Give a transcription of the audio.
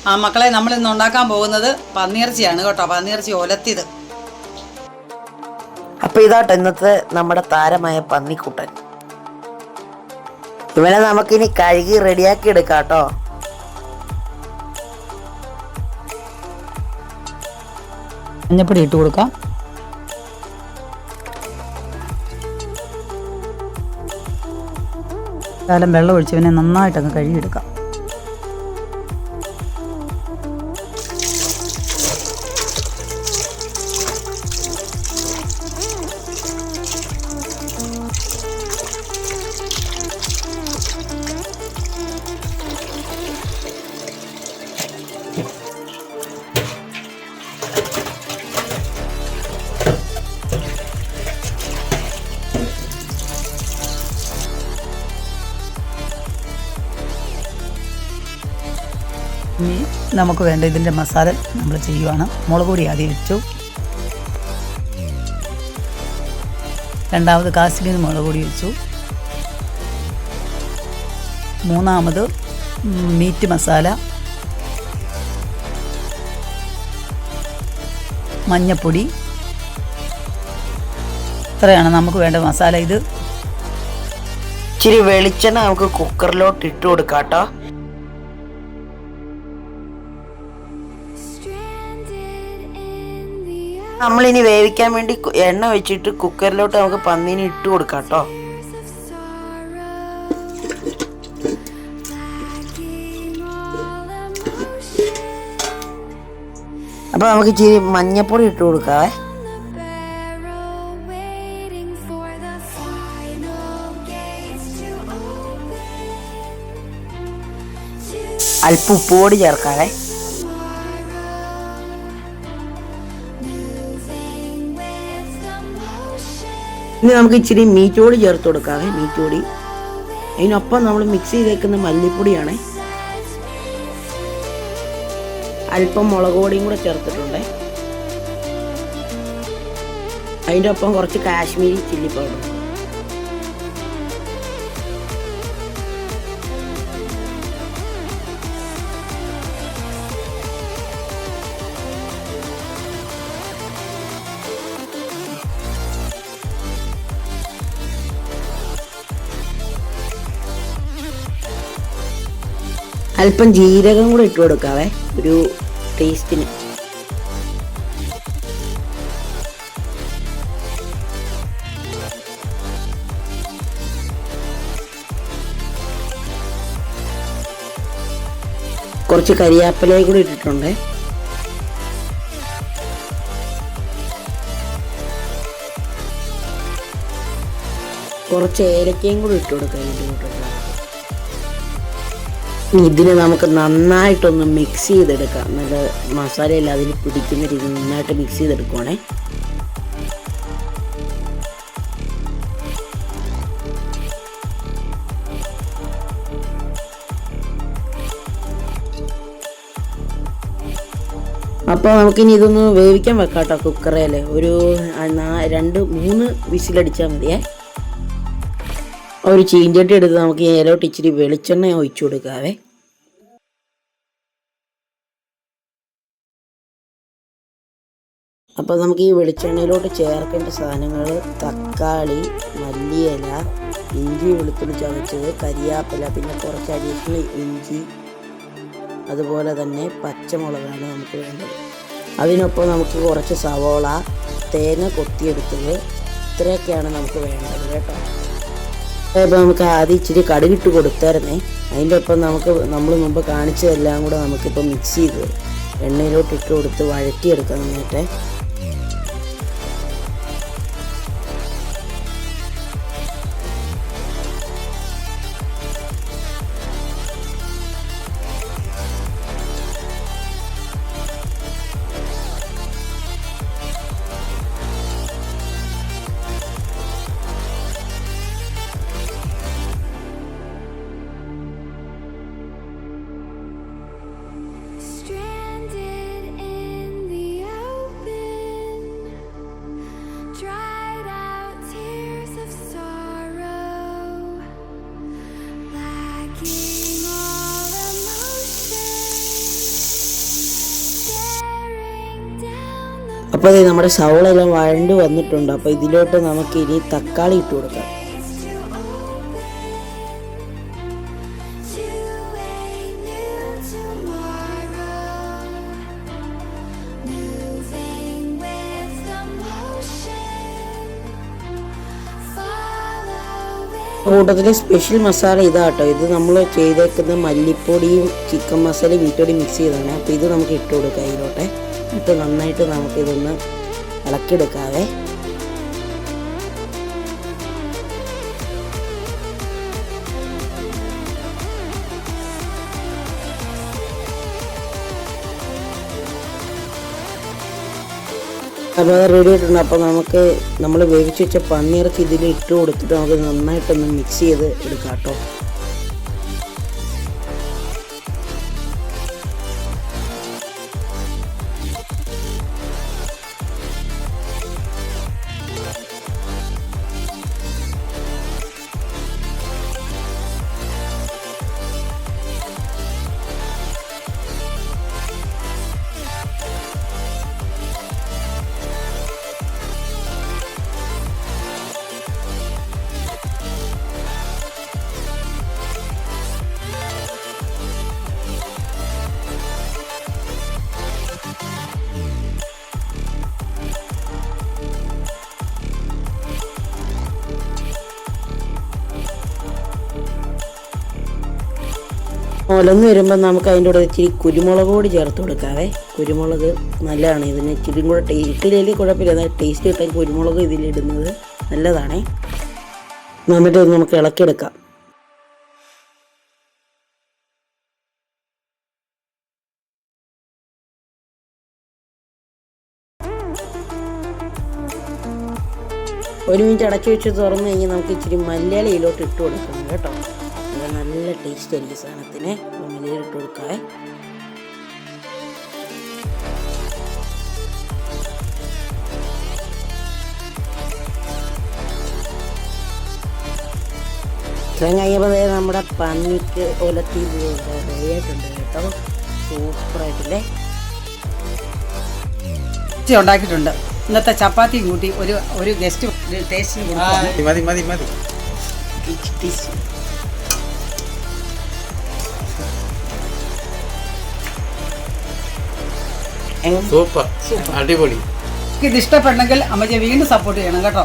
ആ മക്കളെ, നമ്മളിന്ന് ഉണ്ടാക്കാൻ പോകുന്നത് പന്നിയിറച്ചിയാണ് കേട്ടോ. പന്നിയിറച്ചി ഒലത്തിയത്. അപ്പോൾ ഇതാട്ടോ ഇന്നത്തെ നമ്മുടെ താരമായ പന്നിക്കുട്ടൻ. ഇവനെ നമുക്കിനി കഴുകി റെഡിയാക്കി എടുക്കാം കേട്ടോ. മഞ്ഞപ്പൊടി ഇട്ട് കൊടുക്കാം. ശകലം വെള്ളം ഒഴിച്ചവനെ നന്നായിട്ടങ്ങ് കഴുകിയെടുക്കാം. ഇനി നമുക്ക് വേണ്ട ഇതിൻ്റെ മസാല നമ്മൾ ചെയ്യുവാണ്. മുളക് പൊടി ആദ്യം ഇട്ടു. രണ്ടാമത് കാശ്മീരി മുളക് പൊടി വെച്ചു. മൂന്നാമത് മീറ്റ് മസാല, മഞ്ഞപ്പൊടി. ഇത്രയാണ് നമുക്ക് വേണ്ട മസാല. ഇത് ഇച്ചിരി വെളിച്ചെണ്ണ നമുക്ക് കുക്കറിലോട്ട് ഇട്ട് കൊടുക്കാം കേട്ടോ. നമ്മളിനി വേവിക്കാൻ വേണ്ടി എണ്ണ ഒഴിച്ചിട്ട് കുക്കറിലോട്ട് നമുക്ക് പന്നീനെ ഇട്ട് കൊടുക്കാം കേട്ടോ. അപ്പോൾ നമുക്ക് ഇച്ചിരി മഞ്ഞപ്പൊടി ഇട്ട് കൊടുക്കാവേ. അല്പം ഉപ്പുപൊടി ചേർക്കാവേ. ഇനി നമുക്ക് ഇച്ചിരി മീറ്റ് പൊടി ചേർത്ത് കൊടുക്കാവേ. മീറ്റ് പൊടി അതിനൊപ്പം നമ്മൾ മിക്സ് ചെയ്തേക്കുന്ന മല്ലിപ്പൊടിയാണ്. അല്പം മുളക് പൊടിയും കൂടെ ചേർത്തിട്ടുണ്ട്. അതിൻ്റെ ഒപ്പം കുറച്ച് കാശ്മീരി ചില്ലി പൗഡർ. അല്പം ജീരകം കൂടെ ഇട്ട് കൊടുക്കാവേ ഒരു ടേസ്റ്റിന്. കുറച്ച് കരിയാപ്പിലയും കൂടി ഇട്ടിട്ടുണ്ട്. കുറച്ച് ഏലക്കയും കൂടി ഇട്ട് കൊടുക്കാം. ഇതിന് നമുക്ക് നന്നായിട്ടൊന്ന് മിക്സ് ചെയ്തെടുക്കാം. നല്ല മസാലയെല്ലാം അതിൽ പിടിക്കുന്ന രീതി നന്നായിട്ട് മിക്സ് ചെയ്തെടുക്കുവാണേ. അപ്പോൾ നമുക്കിനി ഇതൊന്ന് വേവിക്കാൻ വെക്കാം കേട്ടോ. കുക്കറേൽ ഒരു 2-3 വിസിലടിച്ചാൽ മതിയേ. ഒരു ചീഞ്ചട്ടി എടുത്ത് നമുക്ക് ഇതിലോട്ട് ഇച്ചിരി വെളിച്ചെണ്ണ ഒഴിച്ചു കൊടുക്കാവേ. അപ്പോൾ നമുക്ക് ഈ വെളിച്ചെണ്ണയിലോട്ട് ചേർക്കേണ്ട സാധനങ്ങൾ തക്കാളി, മല്ലിയില, ഇഞ്ചി വെളുത്തുള്ളി ചതച്ചത്, കരിയാപ്പില, പിന്നെ കുറച്ച് അഡീഷണൽ ഇഞ്ചി, അതുപോലെ തന്നെ പച്ചമുളകാണ് നമുക്ക് വേണ്ടത്. അതിനൊപ്പം നമുക്ക് കുറച്ച് സവോള, തേങ്ങ കൊത്തിയെടുത്തത്, ഇത്രയൊക്കെയാണ് നമുക്ക് വേണ്ടത് കേട്ടോ. അപ്പോൾ നമുക്ക് ആദ്യം ഇച്ചിരി കടുകിട്ട് കൊടുത്തായിരുന്നേ. അതിൻ്റെ ഒപ്പം നമ്മൾ മുമ്പ് കാണിച്ചതെല്ലാം കൂടെ നമുക്കിപ്പോൾ മിക്സ് ചെയ്ത് എണ്ണയിലോട്ട് ഇട്ട് കൊടുത്ത് വഴറ്റിയെടുക്കാം നന്നായിട്ട്. Stranded in the open. അപ്പോൾ ഇത് നമ്മുടെ സവോള എല്ലാം വഴണ്ട് വന്നിട്ടുണ്ട്. അപ്പോൾ ഇതിലോട്ട് നമുക്ക് ഇനി തക്കാളി ഇട്ട് കൊടുക്കാം. കൂട്ടത്തിലെ സ്പെഷ്യൽ മസാല ഇതാട്ടോ. ഇത് നമ്മൾ ചെയ്തേക്കുന്ന മല്ലിപ്പൊടിയും ചിക്കൻ മസാലയും മീറ്റോടിയും മിക്സ് ചെയ്താണ്. അപ്പോൾ ഇത് നമുക്ക് ഇട്ട് കൊടുക്കാം ഇതിലോട്ടെ. ഇട്ട് നന്നായിട്ട് നമുക്കിതൊന്ന് ഇളക്കിയെടുക്കാവേ. അപ്പോൾ അത് റെഡി ആയിട്ടുണ്ട്. അപ്പോൾ നമുക്ക് നമ്മൾ വേവിച്ച് വെച്ച പന്നിയിറച്ചി ഇതിൽ ഇട്ട് കൊടുത്തിട്ട് നമുക്ക് നന്നായിട്ടൊന്ന് മിക്സ് ചെയ്ത് എടുക്കാം കേട്ടോ. ഒലന്ന് വരുമ്പോൾ നമുക്ക് അതിൻ്റെ കൂടെ ഇച്ചിരി കുരുമുളക് കൂടി ചേർത്ത് കൊടുക്കാവേ. കുരുമുളക് നല്ലതാണ്. ഇതിന് ഇച്ചിരി കൂടെ ഇട്ടില്ലെങ്കിൽ കുഴപ്പമില്ല, എന്നാൽ ടേസ്റ്റ് കിട്ടാൻ കുരുമുളക് ഇതിലിടുന്നത് നല്ലതാണേ. എന്നിട്ട് ഇത് നമുക്ക് ഇളക്കിയെടുക്കാം. ഒരു മിനിറ്റ് അടച്ചു വെച്ച് തുറന്നു കഴിഞ്ഞാൽ നമുക്ക് ഇച്ചിരി മല്ലിയിലോട്ട് ഇട്ട് കൊടുക്കണം കേട്ടോ. അത് നല്ല ടേസ്റ്റ് ആയിരിക്കും സാധനത്തിന്. മല്ലിയില ഇട്ട് കൊടുക്കാവേ. ഇത്രയും കഴിഞ്ഞപ്പോൾ നമ്മുടെ പന്നിക്ക് ഒലത്തി റെഡിയായിട്ടുണ്ട് കേട്ടോ. സൂപ്പറായിട്ടില്ലേ. ഉണ്ടാക്കിയിട്ടുണ്ട്. ഇന്നത്തെ ചപ്പാത്തിയും കൂട്ടി ഒരു ഗസ്റ്റ് ടേസ്റ്റിന് സൂപ്പർ, അടിപൊളി. ഇത് ഇഷ്ടപ്പെട്ടെങ്കിൽ അമ്മയെ വീണ്ടും സപ്പോർട്ട് ചെയ്യണം കേട്ടോ.